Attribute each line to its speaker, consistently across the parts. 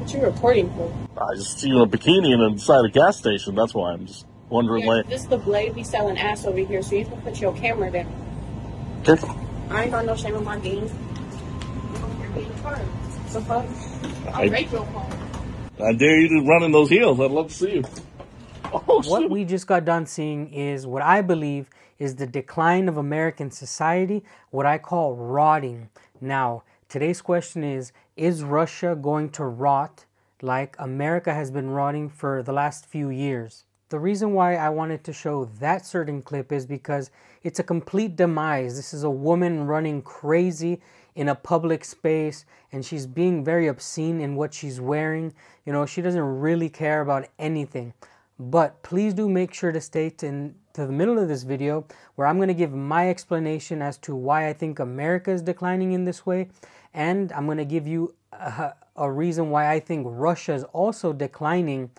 Speaker 1: What you recording for?
Speaker 2: I just see you in a bikini inside a gas station. That's why I'm just wondering why.
Speaker 1: This is the Blade. We selling ass over here, so you can put your camera down.
Speaker 2: Okay.
Speaker 1: I ain't got no shame in my game. So fuck. I'll break your phone.
Speaker 2: I dare you to run in those heels. I'd love to see you. Oh,
Speaker 3: what we just got done seeing is what I believe is the decline of American society, what I call rotting. Now, today's question is Russia going to rot like America has been rotting for the last few years? The reason why I wanted to show that certain clip is because it's a complete demise. This is a woman running crazy in a public space, and she's being very obscene in what she's wearing. You know, she doesn't really care about anything. But please do make sure to stay to the middle of this video, where I'm going to give my explanation as to why I think America is declining in this way, and I'm going to give you a reason why I think Russia is also declining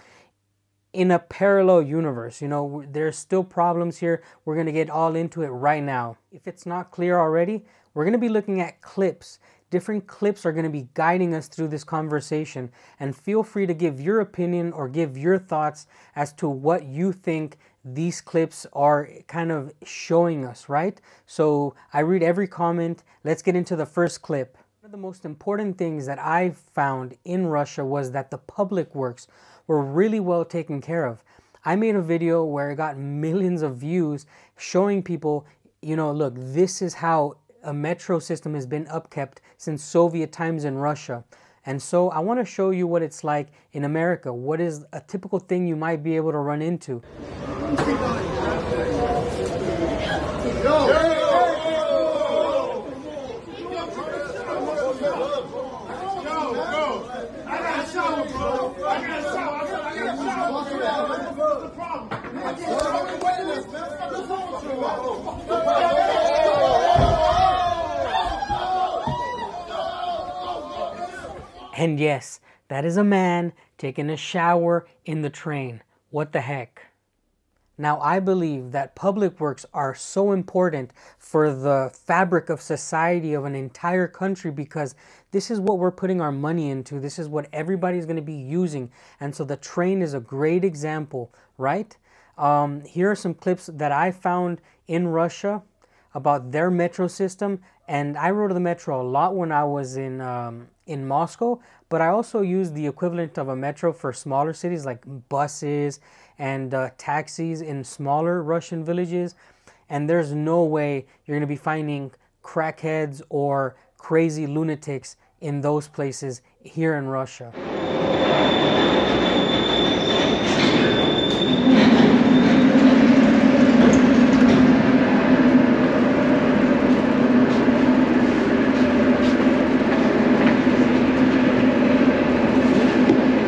Speaker 3: in a parallel universe. You know, there's still problems here. We're going to get all into it right now. If it's not clear already, we're going to be looking at clips. Different clips are going to be guiding us through this conversation, and feel free to give your opinion or give your thoughts as to what you think these clips are kind of showing us, right? So I read every comment. Let's get into the first clip. One of the most important things that I found in Russia was that the public works were really well taken care of. I made a video where it got millions of views showing people, you know, look, this is how a metro system has been upkept since Soviet times in Russia. And so I want to show you what it's like in America. What is a typical thing you might be able to run into? And yes, that is a man taking a shower in the train. What the heck? Now, I believe that public works are so important for the fabric of society of an entire country, because this is what we're putting our money into. This is what everybody's going to be using. And so the train is a great example, right? Here are some clips that I found in Russia about their metro system. And I rode the metro a lot when I was in Moscow, but I also used the equivalent of a metro for smaller cities like buses and taxis in smaller Russian villages. And there's no way you're going to be finding crackheads or crazy lunatics in those places here in Russia.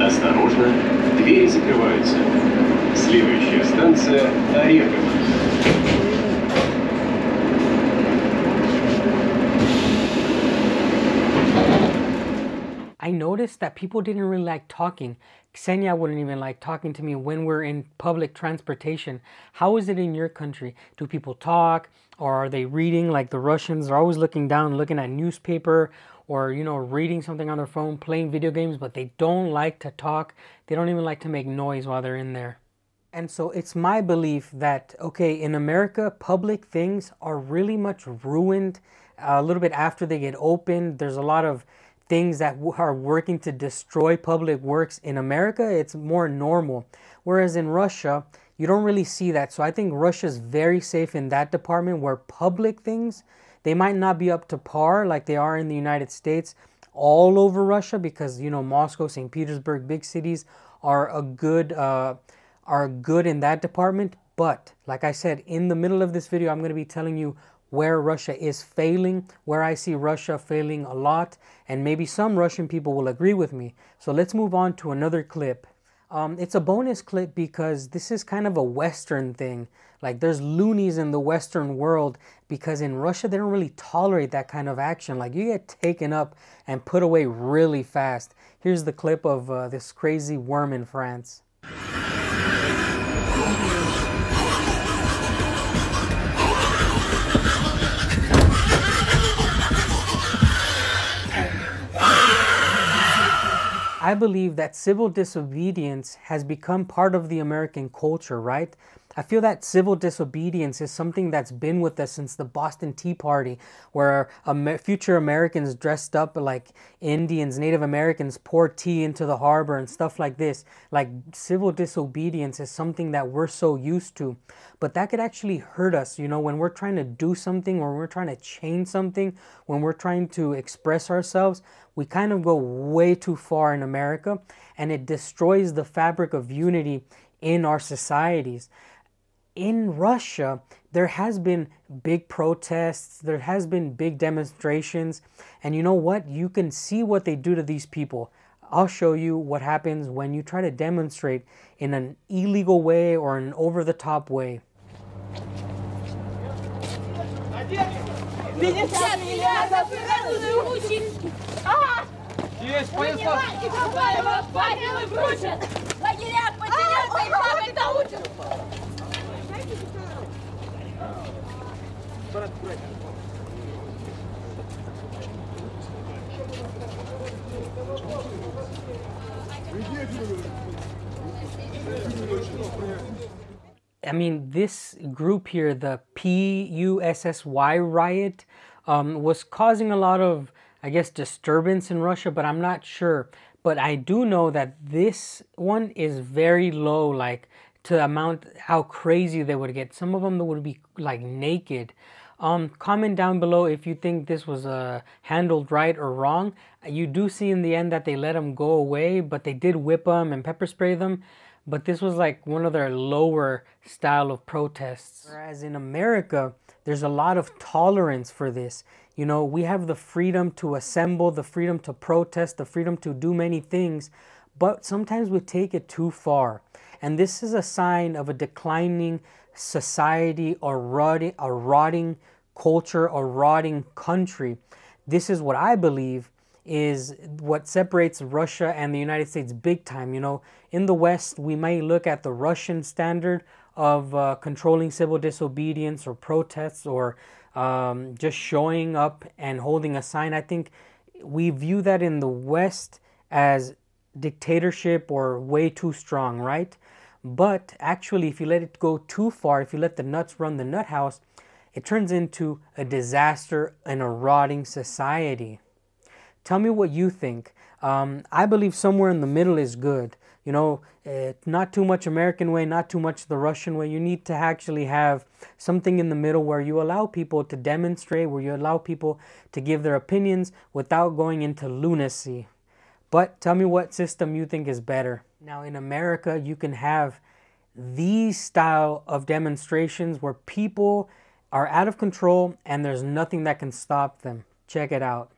Speaker 4: Осторожно, двери закрываются. Следующая станция Орехово.
Speaker 3: I noticed that people didn't really like talking. Ksenia wouldn't even like talking to me when we're in public transportation. How is it in your country? Do people talk, or are they reading like the Russians? They're always looking down, looking at newspaper, or, you know, reading something on their phone, playing video games, but they don't like to talk. They don't even like to make noise while they're in there. And so it's my belief that, okay, in America, public things are really much ruined a little bit after they get opened. There's a lot of things that are working to destroy public works. In America, it's more normal. Whereas in Russia, you don't really see that. So I think Russia's very safe in that department, where public things, they might not be up to par like they are in the United States all over Russia, because, you know, Moscow, St. Petersburg, big cities are good in that department. But like I said, in the middle of this video, I'm going to be telling you where Russia is failing, where I see Russia failing a lot, and maybe some Russian people will agree with me. So let's move on to another clip. It's a bonus clip because this is kind of a Western thing. Like, there's loonies in the Western world, because in Russia, they don't really tolerate that kind of action. Like, you get taken up and put away really fast. Here's the clip of this crazy worm in France. I believe that civil disobedience has become part of the American culture, right? I feel that civil disobedience is something that's been with us since the Boston Tea Party, where future Americans dressed up like Indians, Native Americans, pour tea into the harbor and stuff like this. Like, civil disobedience is something that we're so used to, but that could actually hurt us, you know, when we're trying to do something, or we're trying to change something, when we're trying to express ourselves. We kind of go way too far in America, and it destroys the fabric of unity in our societies. In Russia, there has been big protests, there has been big demonstrations, and you know what? You can see what they do to these people. I'll show you what happens when you try to demonstrate in an illegal way or an over-the-top way. I mean, this group here, the PUSSY riot, was causing a lot of, I guess, disturbance in Russia, but I'm not sure. But I do know that this one is very low, like, to the amount how crazy they would get. Some of them would be like naked. Comment down below if you think this was handled right or wrong. You do see in the end that they let them go away, but they did whip them and pepper spray them. But this was like one of their lower style of protests. Whereas in America, there's a lot of tolerance for this. You know, we have the freedom to assemble, the freedom to protest, the freedom to do many things, but sometimes we take it too far. And this is a sign of a declining society, or a rotting culture, a rotting country. This is what I believe is what separates Russia and the United States big time. You know, in the West, we may look at the Russian standard of controlling civil disobedience or protests, or just showing up and holding a sign. I think we view that in the West as dictatorship or way too strong, right? But actually, if you let it go too far, if you let the nuts run the nut house, it turns into a disaster and a rotting society. Tell me what you think. I believe somewhere in the middle is good. You know, not too much American way, not too much the Russian way. You need to actually have something in the middle where you allow people to demonstrate, where you allow people to give their opinions without going into lunacy. But tell me what system you think is better. Now, in America, you can have these style of demonstrations where people are out of control and there's nothing that can stop them. Check it out.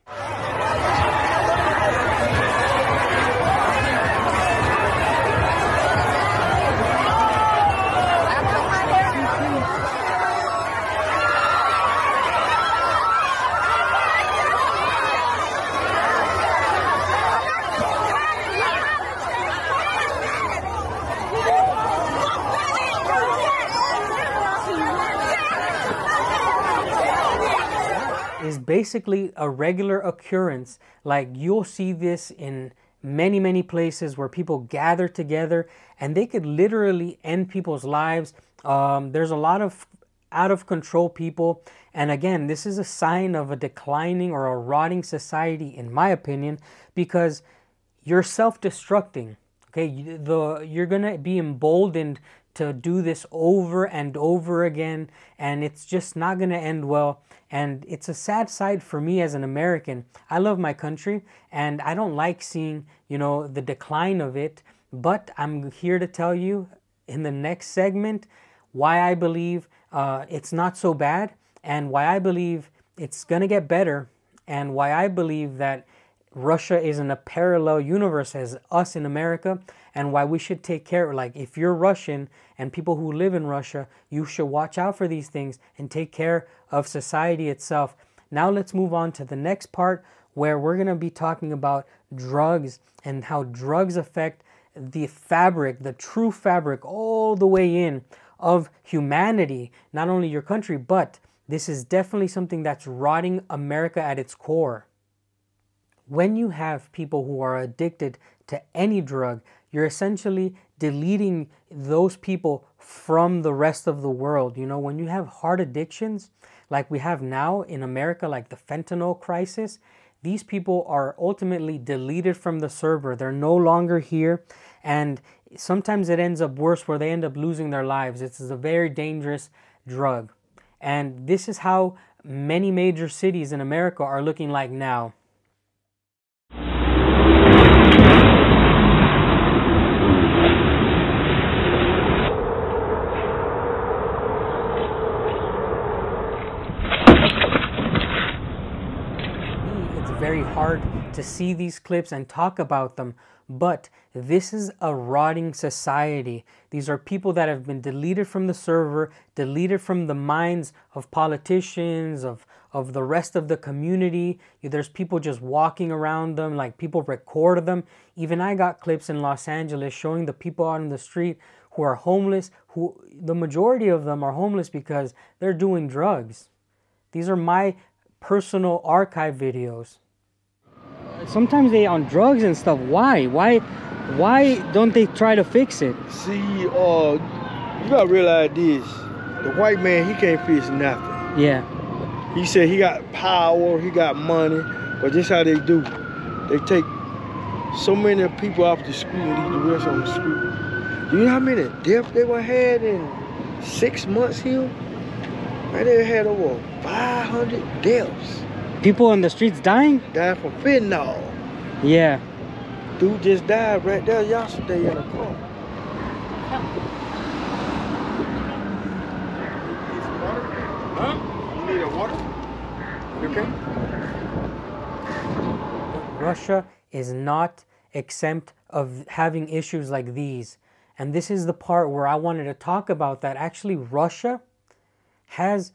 Speaker 3: Is basically a regular occurrence. Like, you'll see this in many places where people gather together and they could literally end people's lives. There's a lot of out of control people, and again, this is a sign of a declining or a rotting society, in my opinion, because you're self-destructing. Okay, you're gonna be emboldened to do this over and over again, and it's just not gonna end well. And it's a sad side for me as an American. I love my country, and I don't like seeing, you know, the decline of it. But I'm here to tell you in the next segment why I believe it's not so bad, and why I believe it's gonna get better, and why I believe that Russia is in a parallel universe as us in America, and why we should take care. Like, if you're Russian and people who live in Russia, you should watch out for these things and take care of society itself. Now let's move on to the next part, where we're going to be talking about drugs and how drugs affect the fabric, the true fabric, all the way in of humanity, not only your country, but this is definitely something that's rotting America at its core. When you have people who are addicted to any drug, you're essentially deleting those people from the rest of the world. You know, when you have heart addictions like we have now in America, like the fentanyl crisis, these people are ultimately deleted from the server. They're no longer here. And sometimes it ends up worse where they end up losing their lives. It's a very dangerous drug. And this is how many major cities in America are looking like now. It's very hard to see these clips and talk about them, but this is a rotting society. These are people that have been deleted from the server, deleted from the minds of politicians, of the rest of the community. There's people just walking around them, like people record them. Even I got clips in Los Angeles showing the people out in the street who are homeless, who the majority of them are homeless because they're doing drugs. These are my personal archive videos. Sometimes they on drugs and stuff. Why don't they try to fix it?
Speaker 5: See, you gotta realize this. The white man, he can't fix nothing.
Speaker 3: Yeah.
Speaker 5: He said he got power, he got money, but this how they do. They take so many people off the street and leave the rest on the street. Do you know how many deaths they were had in 6 months here? Man, they had over 500 deaths.
Speaker 3: People on the streets dying?
Speaker 5: Died from fentanyl.
Speaker 3: Yeah.
Speaker 5: Dude just died right there yesterday in a car. Huh? You need a water? You okay?
Speaker 3: Russia is not exempt of having issues like these. And this is the part where I wanted to talk about that. Actually, Russia has,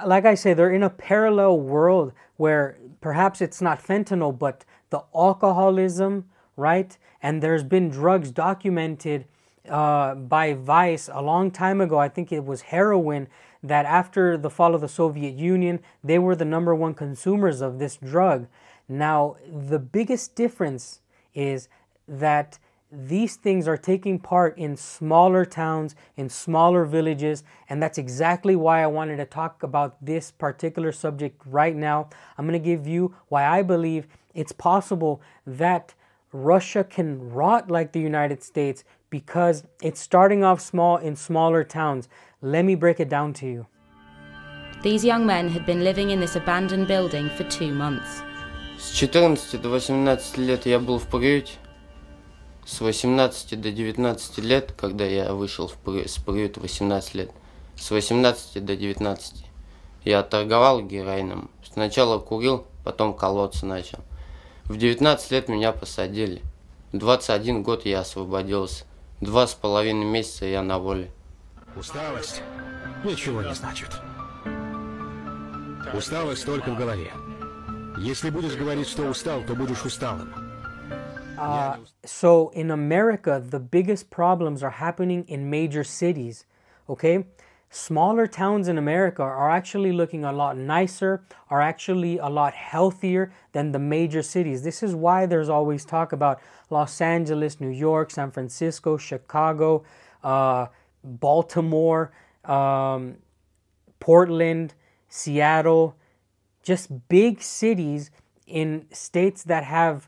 Speaker 3: like I say, they're in a parallel world where perhaps it's not fentanyl, but the alcoholism, right? And there's been drugs documented by Vice a long time ago. I think it was heroin, that after the fall of the Soviet Union, they were the #1 consumers of this drug. Now, the biggest difference is that these things are taking part in smaller towns, in smaller villages, and that's exactly why I wanted to talk about this particular subject right now. I'm going to give you why I believe it's possible that Russia can rot like the United States because it's starting off small in smaller towns. Let me break it down to you.
Speaker 6: These young men had been living in this abandoned building for 2 months.
Speaker 7: С 14 до 18 лет я был в приюте. С 18 до 19 лет, когда я вышел с приюта 18 лет, с 18 до 19 я торговал героином. Сначала курил, потом колоться начал. В 19 лет меня посадили. В 21 год я освободился. 2,5 месяца я на воле.
Speaker 8: Усталость ничего не значит. Усталость только в голове. Если будешь говорить, что устал, то будешь усталым.
Speaker 3: So in America, the biggest problems are happening in major cities, okay? Smaller towns in America are actually looking a lot nicer, are actually a lot healthier than the major cities. This is why there's always talk about Los Angeles, New York, San Francisco, Chicago, Baltimore, Portland, Seattle, just big cities in states that have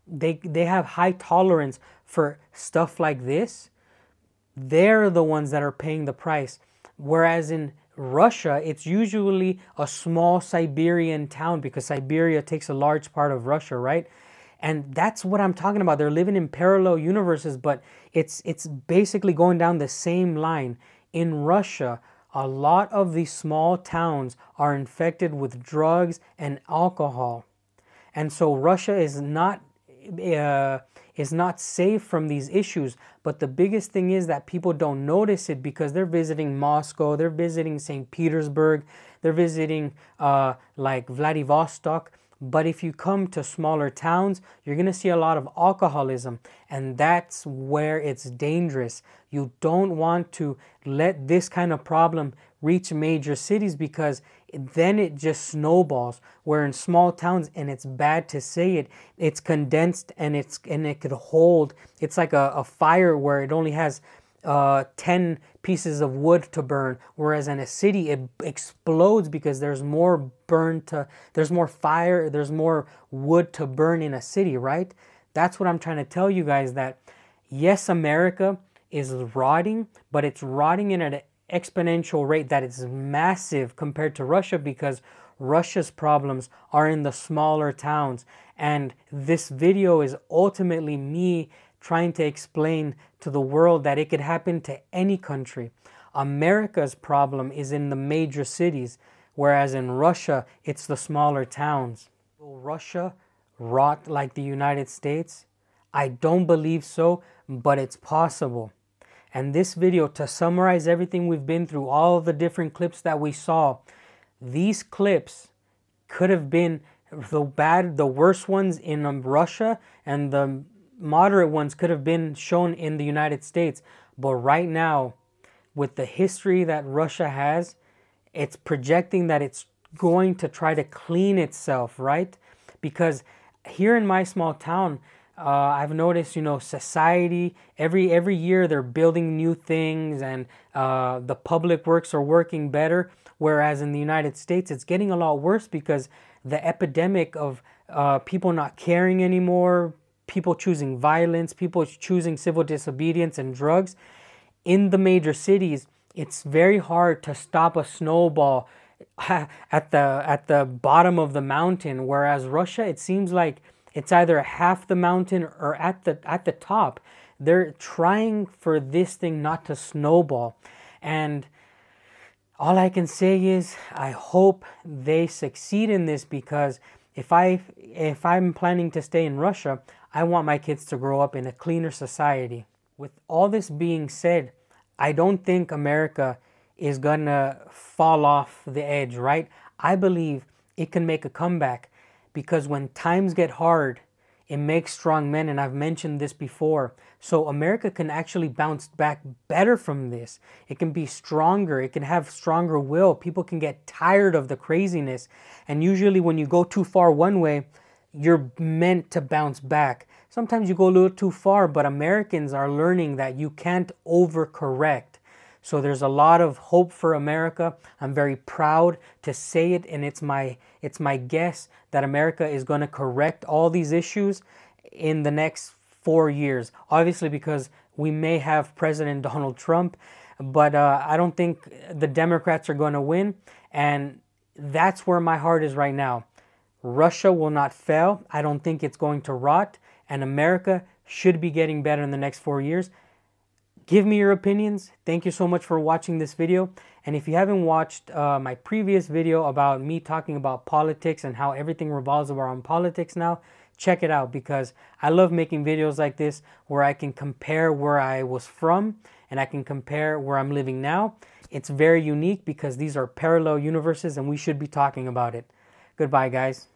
Speaker 3: they have high tolerance for stuff like this. They're the ones that are paying the price. Whereas in Russia, it's usually a small Siberian town because Siberia takes a large part of Russia, right? And that's what I'm talking about. They're living in parallel universes, but it's basically going down the same line. In Russia, a lot of these small towns are infected with drugs and alcohol. And so Russia is not safe from these issues. But the biggest thing is that people don't notice it because they're visiting Moscow, they're visiting St. Petersburg, they're visiting like Vladivostok, But if you come to smaller towns, you're going to see a lot of alcoholism, and that's where it's dangerous. You don't want to let this kind of problem reach major cities, because then it just snowballs. Where in small towns, and it's bad to say it, it's condensed and it could hold. It's like a fire where it only has 10 pieces of wood to burn, whereas in a city it explodes because there's more there's more fire, there's more wood to burn in a city, right? That's what I'm trying to tell you guys, that yes, America is rotting, but it's rotting in an exponential rate that is massive compared to Russia, because Russia's problems are in the smaller towns. And this video is ultimately me trying to explain to the world that it could happen to any country. America's problem is in the major cities, whereas in Russia, it's the smaller towns. Will Russia rot like the United States? I don't believe so, but it's possible. And this video, to summarize everything we've been through, all the different clips that we saw, these clips could have been the worst ones in Russia, and the moderate ones could have been shown in the United States. But right now, with the history that Russia has, it's projecting that it's going to try to clean itself, right? Because here in my small town, I've noticed, society, every year they're building new things, and the public works are working better. Whereas in the United States, it's getting a lot worse, because the epidemic of people not caring anymore, people choosing violence, people choosing civil disobedience and drugs. In the major cities, it's very hard to stop a snowball at the bottom of the mountain. Whereas Russia, it seems like it's either half the mountain or at the top. They're trying for this thing not to snowball. And all I can say is I hope they succeed in this, because if I'm planning to stay in Russia, I want my kids to grow up in a cleaner society. With all this being said, I don't think America is gonna fall off the edge, right? I believe it can make a comeback, because when times get hard, it makes strong men, and I've mentioned this before. So America can actually bounce back better from this. It can be stronger. It can have stronger will. People can get tired of the craziness. And usually when you go too far one way, you're meant to bounce back. Sometimes you go a little too far, but Americans are learning that you can't overcorrect. So there's a lot of hope for America. I'm very proud to say it, and it's my guess that America is going to correct all these issues in the next 4 years. Obviously, because we may have President Donald Trump, but I don't think the Democrats are going to win, and that's where my heart is right now. Russia will not fail. I don't think it's going to rot, and America should be getting better in the next 4 years. Give me your opinions. Thank you so much for watching this video. And if you haven't watched my previous video about me talking about politics and how everything revolves around politics now, check it out, because I love making videos like this where I can compare where I was from and I can compare where I'm living now. It's very unique because these are parallel universes and we should be talking about it. Goodbye, guys.